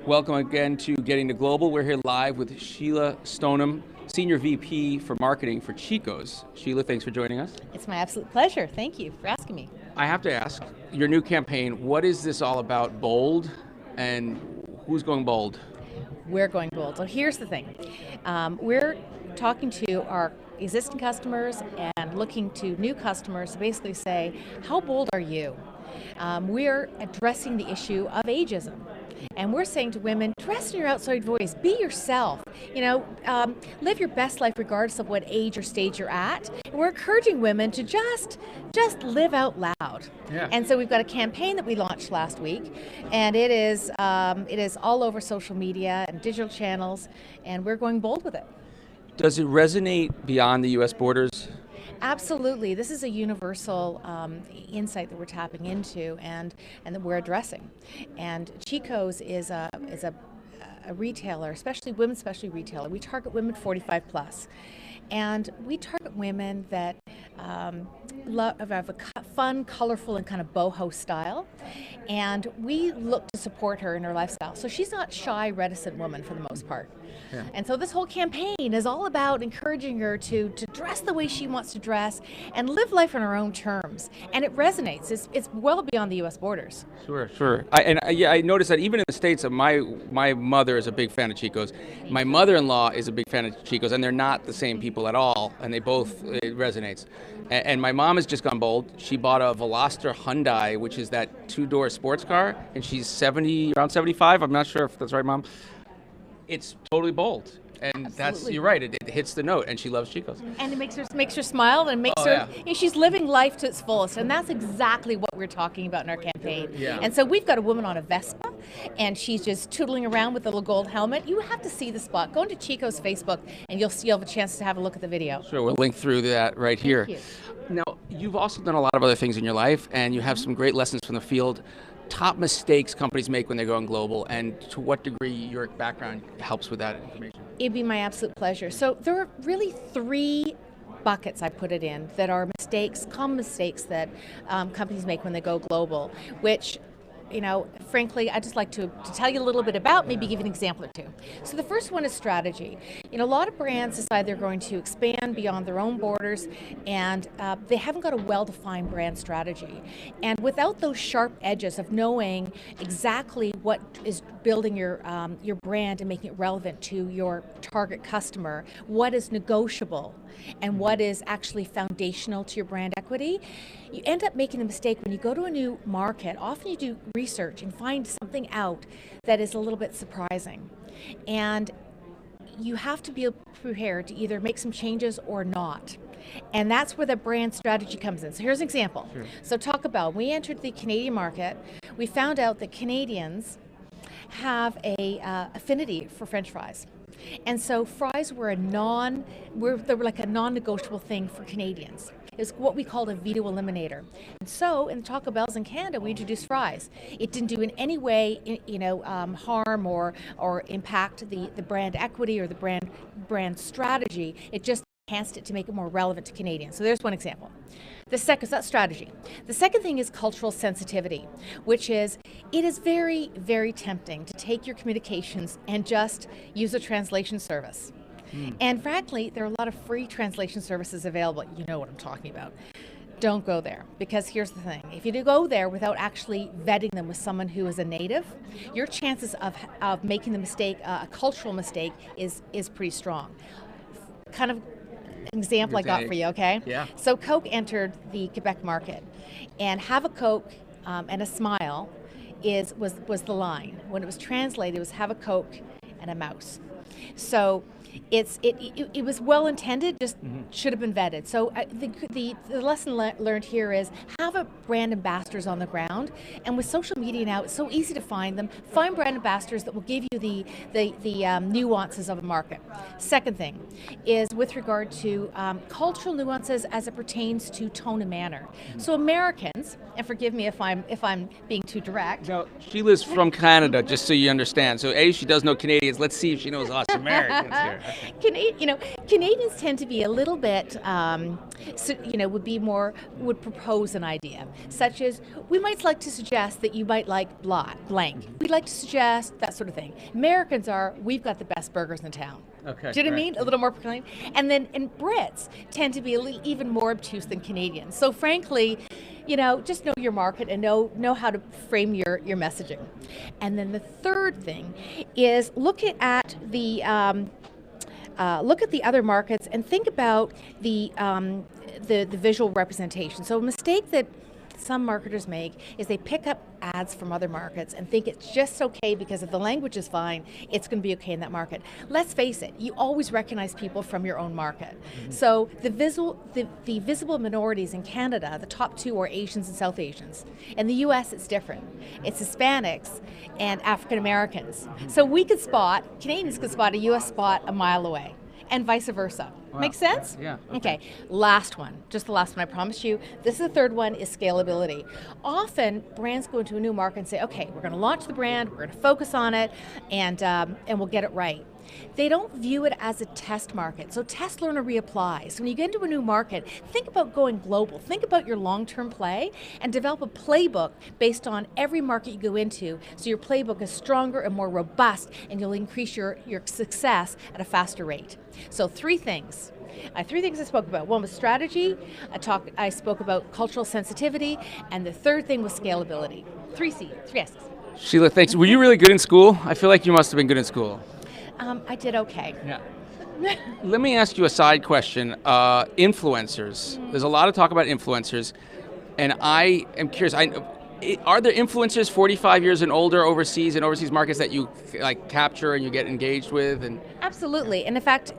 Welcome again to Getting to Global. We're here live with Shelagh Stoneman, Senior VP for Marketing for Chico's. Shelagh, thanks for joining us. It's my absolute pleasure. Thank you for asking me. I have to ask, your new campaign, what is this all about? Bold, and who's going bold? We're going bold. So here's the thing. We're talking to our existing customers and looking to new customers to basically say, how bold are you? We're addressing the issue of ageism. And we're saying to women, dress in your outside voice, be yourself, live your best life regardless of what age or stage you're at. And we're encouraging women to just live out loud. Yeah. And so we've got a campaign that we launched last week, and it is all over social media and digital channels, and we're going bold with it. Does it resonate beyond the U.S. borders? Absolutely. This is a universal insight that we're tapping into and that we're addressing. And Chico's is a retailer, especially women's specialty retailer. We target women 45 plus. And we target women that have a fun, colorful, and kind of boho style. And we look to support her in her lifestyle. So she's not shy, reticent woman for the most part. Yeah. And so this whole campaign is all about encouraging her to dress the way she wants to dress and live life on her own terms. And it resonates. It's well beyond the U.S. borders. Sure. I noticed that even in the States, my mother is a big fan of Chico's. My mother-in-law is a big fan of Chico's, and they're not the same people at all, and it resonates. And my mom has just gone bold. She bought a Veloster Hyundai, which is that two-door sports car, and she's around 75. I'm not sure if that's right, Mom. It's totally bold. And you're right, it hits the note, and she loves Chico's. And it makes her smile, and makes her, she's living life to its fullest, and that's exactly what we're talking about in our campaign. Yeah. And so we've got a woman on a Vespa, and she's just tootling around with a little gold helmet. You have to see the spot. Go into Chico's Facebook, and you'll have a chance to have a look at the video. Sure, we'll link through that right here. Thank you. Now, you've also done a lot of other things in your life, and you have some great lessons from the field. Top mistakes companies make when they're going global, and to what degree your background helps with that information? It'd be my absolute pleasure. So there are really three buckets I put it in that are common mistakes that companies make when they go global, which, frankly, I'd just like to tell you a little bit about, maybe give you an example or two. So the first one is strategy. A lot of brands decide they're going to expand beyond their own borders, and they haven't got a well-defined brand strategy. And without those sharp edges of knowing exactly what is building your brand and making it relevant to your target customer, what is negotiable, and what is actually foundational to your brand equity, you end up making the mistake when you go to a new market. Often you do research and find something out that is a little bit surprising. And you have to be prepared to either make some changes or not. And that's where the brand strategy comes in. So here's an example. Sure. So Taco Bell, we entered the Canadian market. We found out that Canadians have a affinity for French fries. And so fries were they were like a non-negotiable thing for Canadians. It's what we called a veto eliminator. And so in Taco Bell's in Canada, we introduced fries. It didn't do in any way, harm or impact the brand equity or the brand strategy. It just enhanced it to make it more relevant to Canadians. So there's one example. That's strategy. The second thing is cultural sensitivity, which is, it is very, very tempting to take your communications and just use a translation service. And frankly, there are a lot of free translation services available. You know what I'm talking about. Don't go there, because here's the thing. If you do go there without actually vetting them with someone who is a native, your chances of making the mistake, a cultural mistake, is pretty strong. Kind of an example I got for you, okay? Yeah. So Coke entered the Quebec market, and have a Coke and a smile was the line. When it was translated, it was have a Coke and a mouse. So it was well intended, just should have been vetted. So the lesson learned here is have a brand ambassadors on the ground, and with social media now, it's so easy to find them. Find brand ambassadors that will give you the nuances of a market. Second thing is with regard to cultural nuances as it pertains to tone and manner. So Americans, and forgive me if I'm being too direct. Now, Sheila's from Canada, just so you understand. So she does know Canadians. Let's see if she knows us Americans here. Canadians tend to be a little bit, would propose an idea. idea, such as we might like to suggest that you might like blank. We'd like to suggest that sort of thing. Americans are, we've got the best burgers in town. Okay. Do you know what I mean? A little more proclaim. And Brits tend to be even more obtuse than Canadians. So frankly, just know your market and know how to frame your messaging. And then the third thing is look at the other markets and think about the visual representation. So a mistake that some marketers make is they pick up ads from other markets and think it's just okay because if the language is fine, it's going to be okay in that market. Let's face it, you always recognize people from your own market. Mm-hmm. So the visible minorities in Canada, the top two are Asians and South Asians. In the US, it's different. It's Hispanics and African Americans. So Canadians could spot a US spot a mile away, and vice versa. Wow. Make sense? Yeah. Okay. Last one, just the last one, I promise you. This is the third one, is scalability. Often, brands go into a new market and say, okay, we're going to launch the brand, we're going to focus on it, and we'll get it right. They don't view it as a test market. So test, learn, or reapply. So when you get into a new market, think about going global. Think about your long-term play and develop a playbook based on every market you go into so your playbook is stronger and more robust and you'll increase your success at a faster rate. So three things. Three things I spoke about. One was strategy, I spoke about cultural sensitivity, and the third thing was scalability. Three S's. Sheila, thanks. Were you really good in school? I feel like you must have been good in school. I did okay. Yeah. Let me ask you a side question. Influencers. There's a lot of talk about influencers, and I am curious. Are there influencers 45 years and older overseas in overseas markets that you capture and you get engaged with? And absolutely. And in fact,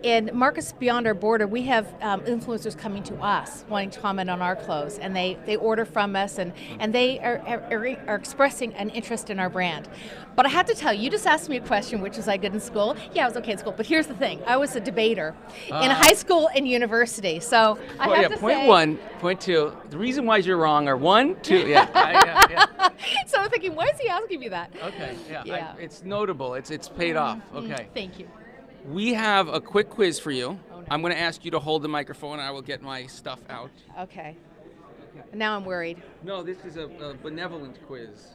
in markets beyond our border, we have influencers coming to us wanting to comment on our clothes, and they order from us, and they are expressing an interest in our brand. But I have to tell you, you just asked me a question, which was I good in school? Yeah, I was okay in school. But here's the thing: I was a debater in high school and university. So I have to point say, one, point two. The reason why you're wrong are 1, 2. Yeah. So I'm thinking, why is he asking me that? Okay. Yeah. It's notable. It's paid off. Okay. Thank you. We have a quick quiz for you. Oh, no. I'm going to ask you to hold the microphone, and I will get my stuff out. Okay. Now I'm worried. No, this is a benevolent quiz.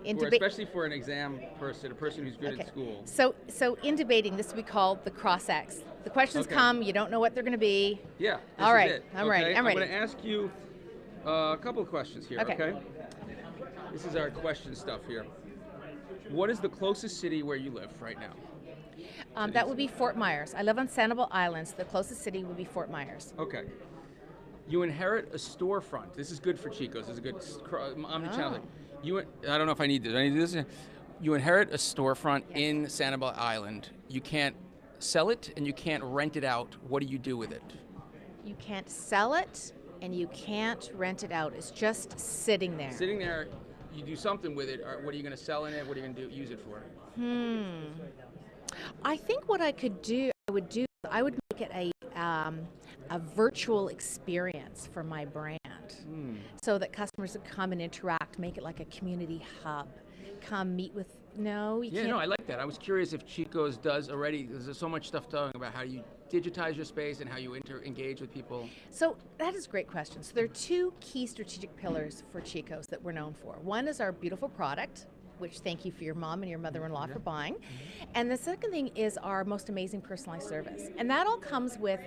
Especially for an exam person, a person who's good at school. So in debating, this would be called the cross-X. The questions come, you don't know what they're going to be. Yeah. All right. Is it. I'm ready. I'm going to ask you a couple of questions here. Okay. This is our question stuff here. What is the closest city where you live right now? That would be Fort Myers. I live on Sanibel Island, so the closest city would be Fort Myers. Okay. You inherit a storefront. This is good for Chico's. This is a good omnichannel. I don't know if I need this. I need this. You inherit a storefront in Sanibel Island. You can't sell it and you can't rent it out. What do you do with it? You can't sell it and you can't rent it out. It's just sitting there. Sitting there, you do something with it. Or what are you going to sell in it? What are you going to use it for? I think what I would make it a virtual experience for my brand, so that customers would come and interact, make it like a community hub. Come meet with. No, you can't. Yeah, no, I like that. I was curious if Chico's does already. There's so much stuff talking about how you digitize your space and how you engage with people. So that is a great question. So there are two key strategic pillars for Chico's that we're known for. One is our beautiful product, which thank you for your mom and your mother-in-law for buying. And the second thing is our most amazing personalized service. And that all comes with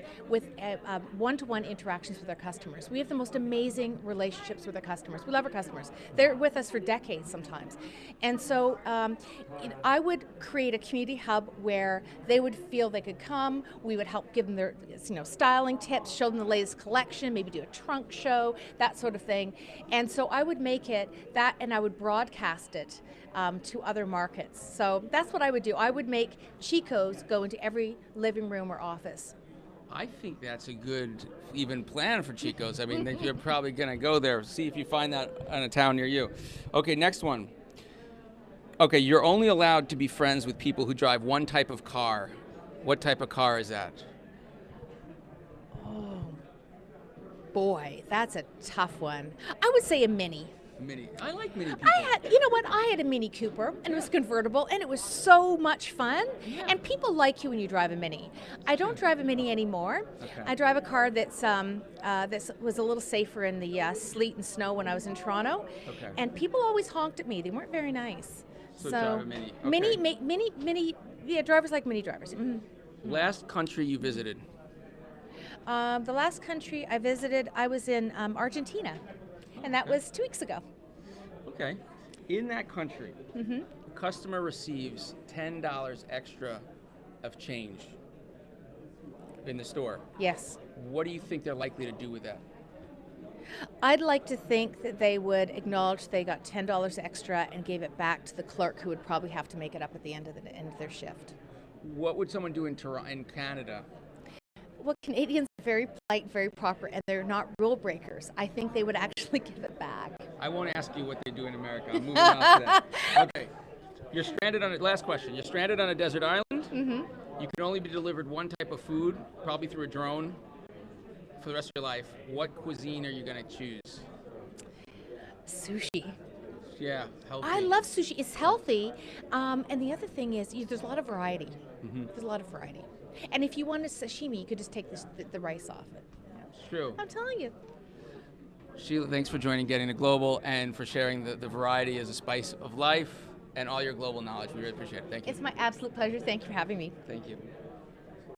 one-to-one interactions with our customers. We have the most amazing relationships with our customers. We love our customers. They're with us for decades sometimes. And so I would create a community hub where they would feel they could come. We would help give them their styling tips, show them the latest collection, maybe do a trunk show, that sort of thing. And so I would make it that, and I would broadcast it to other markets. So that's what I would do. I would make Chico's go into every living room or office. I think that's a good even plan for Chico's. I mean, you're probably going to go there, see if you find that in a town near you. Okay, next one. Okay, you're only allowed to be friends with people who drive one type of car. What type of car is that? Oh, boy, that's a tough one. I would say a Mini. Mini. I like Mini people. You know what? I had a Mini Cooper, and it was convertible, and it was so much fun. Yeah. And people like you when you drive a Mini. I don't drive a Mini anymore. Okay. I drive a car that was a little safer in the sleet and snow when I was in Toronto. Okay. And people always honked at me. They weren't very nice. So drive a Mini. Okay. Mini. Yeah, drivers like Mini drivers. Mm-hmm. Last country you visited? The last country I visited, I was in Argentina, and that was 2 weeks ago. Okay. In that country, Mm-hmm. the customer receives $10 extra of change in the store. Yes. What do you think they're likely to do with that? I'd like to think that they would acknowledge they got $10 extra and gave it back to the clerk, who would probably have to make it up at the end of their shift. What would someone do in Canada? Well, Canadians are very polite, very proper, and they're not rule breakers. I think they would actually give it back. I won't ask you what they do in America. I'm moving on to that. Okay. You're stranded on last question. You're stranded on a desert island. Mm-hmm. You can only be delivered one type of food, probably through a drone, for the rest of your life. What cuisine are you going to choose? Sushi. Yeah, healthy. I love sushi. It's healthy. And the other thing is, there's a lot of variety. Mm-hmm. There's a lot of variety. And if you want a sashimi, you could just take the rice off it. It's true. I'm telling you. Sheila, thanks for joining Getting to Global and for sharing the variety as a spice of life and all your global knowledge. We really appreciate it. Thank you. It's my absolute pleasure. Thank you for having me. Thank you.